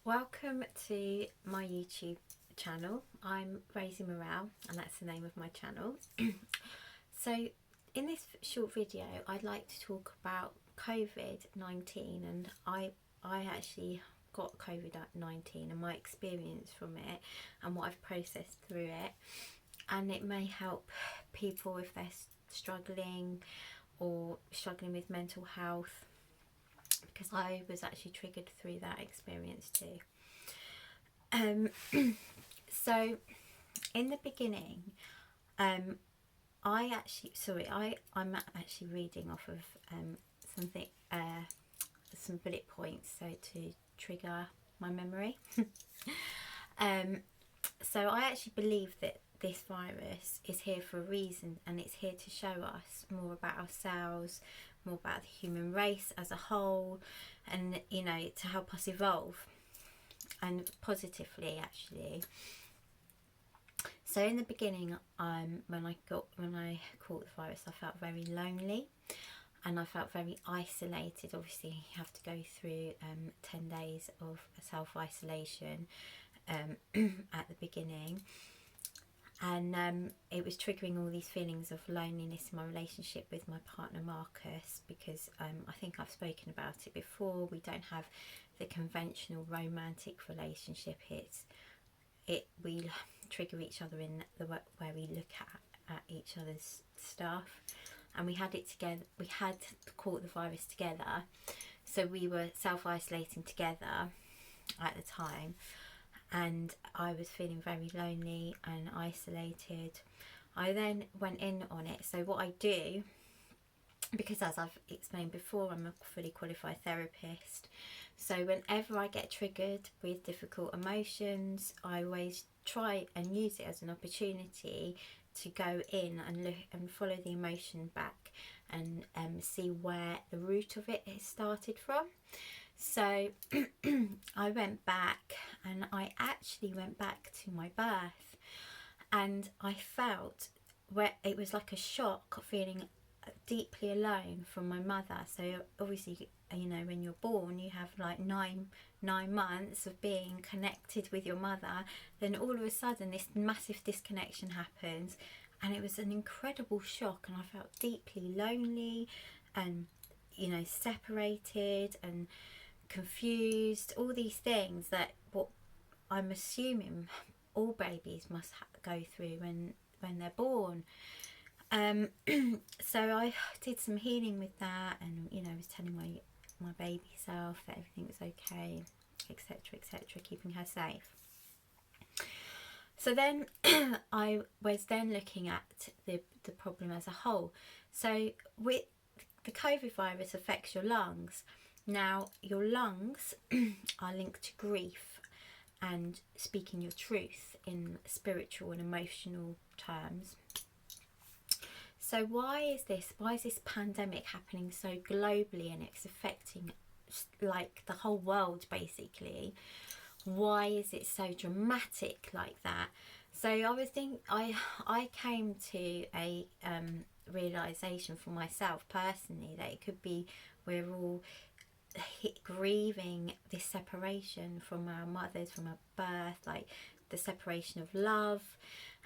Welcome to my YouTube channel. I'm Rosie and that's the name of my channel. So in this short video I'd like to talk about Covid-19, and I actually got Covid-19 and my experience from it and what I've processed through it, and it may help people if they're struggling with mental health, because I was actually triggered through that experience too. So in the beginning, I'm actually reading off of something, some bullet points, so to trigger my memory. So I actually believe that this virus is here for a reason, and it's here to show us more about ourselves, more about the human race as a whole, and to help us evolve, and positively actually. So in the beginning, when I caught the virus, I felt very lonely and I felt very isolated. Obviously you have to go through 10 days of self-isolation at the beginning, and it was triggering all these feelings of loneliness in my relationship with my partner Marcus, because I think I've spoken about it before. We don't have the conventional romantic relationship. We trigger each other in the way where we look at each other's stuff, and we had it together. We had caught the virus together, so we were self-isolating together at the time, and I was feeling very lonely and isolated. I then went in on it. So what I do, because as I've explained before, I'm a fully qualified therapist, so whenever I get triggered with difficult emotions, I always try and use it as an opportunity to go in and look and follow the emotion back, and see where the root of it has started from. So I went back, and I actually went back to my birth, and I felt where it was like a shock, feeling deeply alone from my mother. So obviously, when you're born, you have like nine months of being connected with your mother. Then all of a sudden this massive disconnection happens, and it was an incredible shock, and I felt deeply lonely and separated and confused, all these things that what I'm assuming all babies must go through when they're born. So I did some healing with that, and I was telling my baby self that everything was okay, etc, etc, keeping her safe. So then I was then looking at the problem as a whole. So with the COVID virus affects your lungs. Now your lungs are linked to grief and speaking your truth in spiritual and emotional terms. So why is this pandemic happening so globally, and it's affecting like the whole world basically? Why is it so dramatic like that? So I was thinking, I came to a realization for myself personally that it could be we're all grieving this separation from our mothers, from our birth, like the separation of love,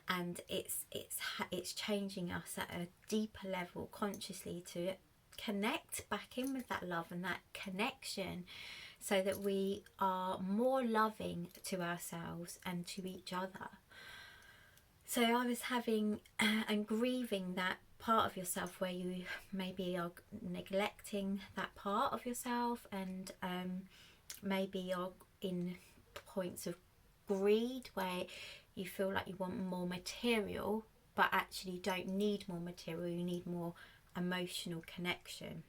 and it's changing us at a deeper level consciously to connect back in with that love and that connection, so that we are more loving to ourselves and to each other. So I was having and grieving that part of yourself where you maybe are neglecting that part of yourself, and maybe you're in points of greed where you feel like you want more material, but actually don't need more material, you need more emotional connection.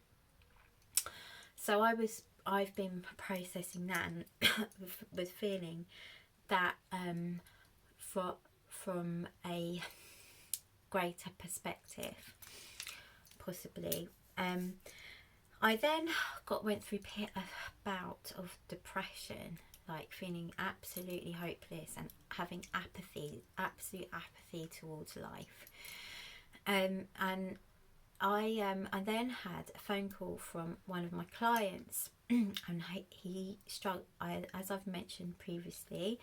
So I've been processing that, and with feeling that from a greater perspective, possibly. I then went through a bout of depression, like feeling absolutely hopeless and having absolute apathy towards life. And I then had a phone call from one of my clients and he struggled. As I've mentioned previously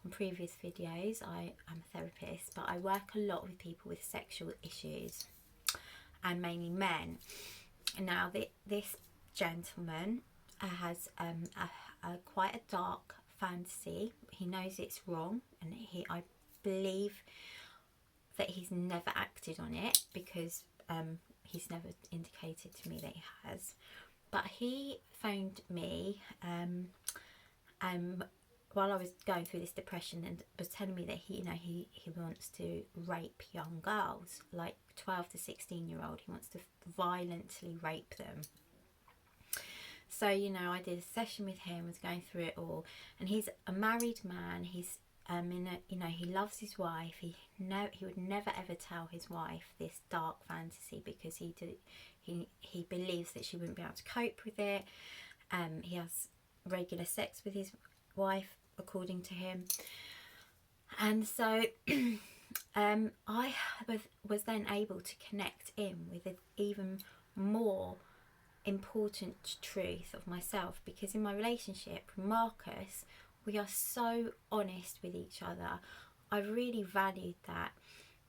on previous videos, I am a therapist, but I work a lot with people with sexual issues, and mainly men. Now this gentleman has quite a dark fantasy. He knows it's wrong, and I believe that he's never acted on it, because he's never indicated to me that he has. But he phoned me while I was going through this depression, and was telling me that he wants to rape young girls, like 12 to 16-year-old. He wants to violently rape them. So, I did a session with him, was going through it all, and he's a married man. He's he loves his wife. He would never ever tell his wife this dark fantasy, because he believes that she wouldn't be able to cope with it. He has regular sex with his wife, according to him. And so I was then able to connect in with an even more important truth of myself, because in my relationship with Marcus, we are so honest with each other. I really valued that,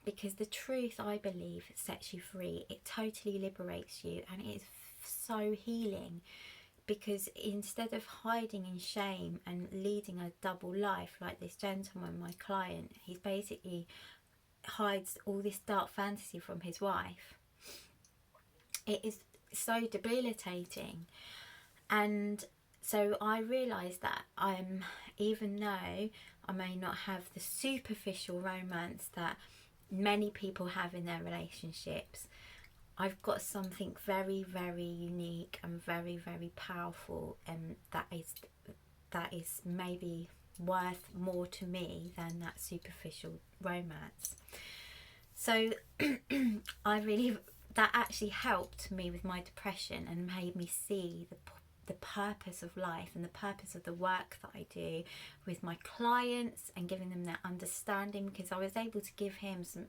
because the truth, I believe, sets you free. It totally liberates you, and it is so healing, because instead of hiding in shame and leading a double life like this gentleman, my client, he basically hides all this dark fantasy from his wife. It is so debilitating. And so I realised that even though I may not have the superficial romance that many people have in their relationships, I've got something very, very unique and very, very powerful, and that is maybe worth more to me than that superficial romance. So that actually helped me with my depression, and made me see the purpose of life and the purpose of the work that I do with my clients, and giving them that understanding, because I was able to give him some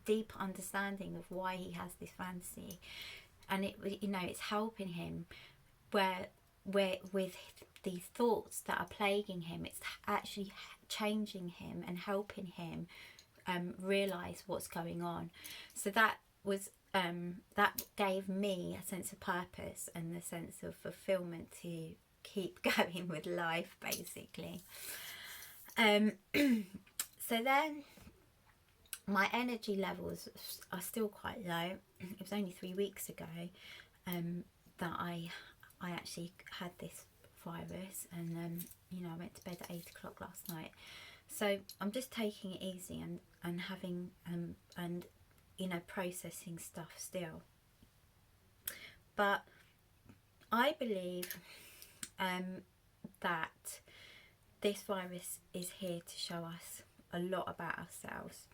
deep understanding of why he has this fantasy, and it's helping him where with these thoughts that are plaguing him, it's actually changing him and helping him realize what's going on. So that was that gave me a sense of purpose and a sense of fulfillment to keep going with life, basically. So then my energy levels are still quite low. It was only 3 weeks ago that I actually had this virus, and I went to bed at 8 o'clock last night. So I'm just taking it easy and having and processing stuff still. But I believe that this virus is here to show us a lot about ourselves.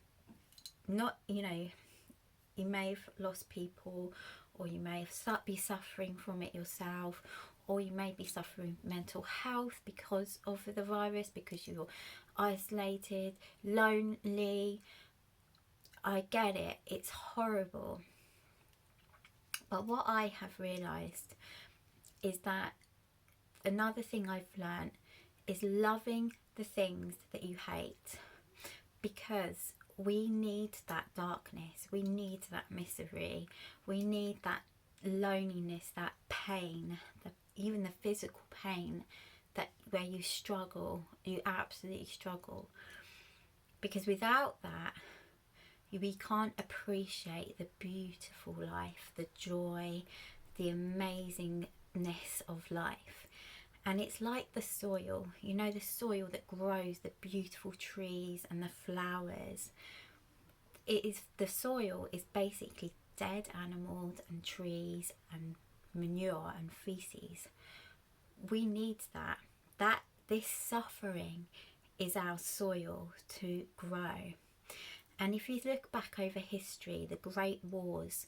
Not, you may have lost people, or you may be suffering from it yourself, or you may be suffering mental health because of the virus, because you're isolated, lonely. I get it, it's horrible. But what I have realised is that another thing I've learned is loving the things that you hate, because we need that darkness, we need that misery, we need that loneliness, that pain, even the physical pain, that where you struggle, you absolutely struggle. Because without that, we can't appreciate the beautiful life, the joy, the amazingness of life. And it's like the soil, the soil that grows the beautiful trees and the flowers. The soil is basically dead animals and trees and manure and feces. We need that. This suffering is our soil to grow. And if you look back over history, the Great Wars,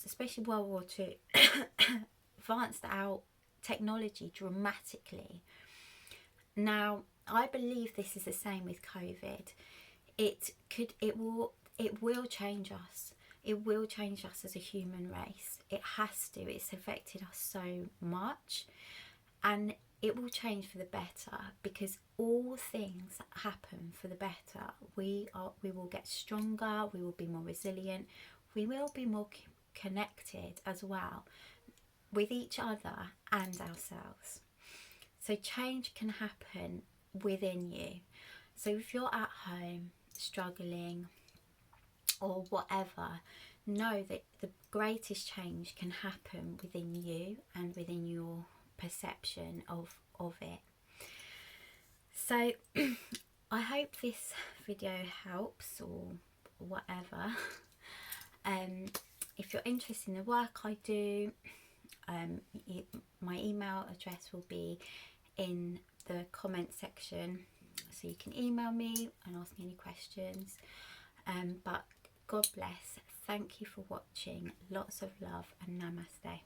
especially World War II, advanced our technology dramatically. Now, I believe this is the same with COVID. It will change us. it will change us as a human race. It has to. It's affected us so much, and it will change for the better, because all things happen for the better. We will get stronger, we will be more resilient, we will be more connected as well with each other and ourselves. So change can happen within you. So if you're at home struggling or whatever, know that the greatest change can happen within you and within your perception of it. So I hope this video helps, or whatever. If you're interested in the work I do, my email address will be in the comment section, so you can email me and ask me any questions. But God bless. Thank you for watching. Lots of love, and namaste.